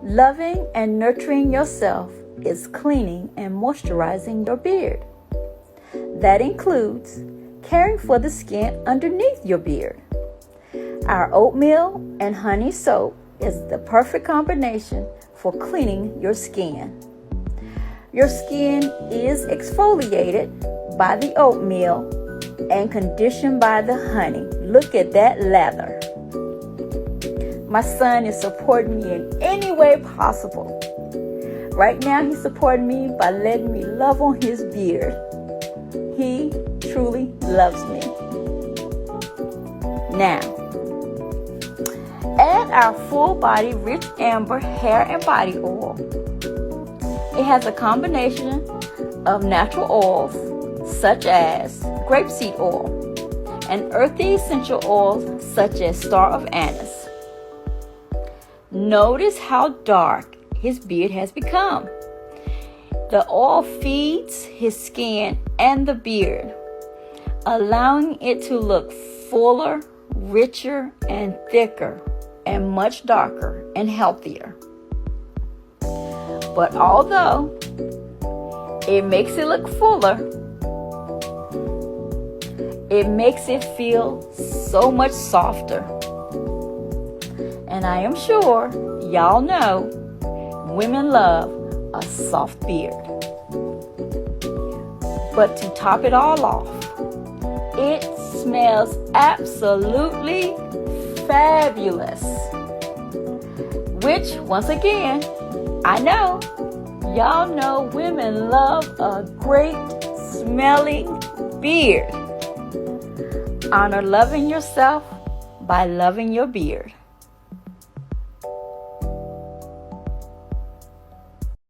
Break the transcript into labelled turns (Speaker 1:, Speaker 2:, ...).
Speaker 1: Loving and nurturing yourself is cleaning and moisturizing your beard. That includes caring for the skin underneath your beard. Our Oatmeal and Honey Soap is the perfect combination for cleaning your skin. Your skin is exfoliated by the oatmeal and conditioned by the honey. Look at that lather. My son is supporting me in any way possible. Right now, he's supporting me by letting me love on his beard. He truly loves me. Now, add our full body rich amber hair and body oil. It has a combination of natural oils such as grapeseed oil and earthy essential oils such as star of anise. Notice how dark his beard has become. The oil feeds his skin and the beard, allowing it to look fuller, richer, and thicker, and much darker and healthier. But although it makes it look fuller, it makes it feel so much softer. And I am sure y'all know women love a soft beard. But to top it all off, it smells absolutely fabulous. Which, once again, I know y'all know women love a great smelling beard. Honor loving yourself by loving your beard.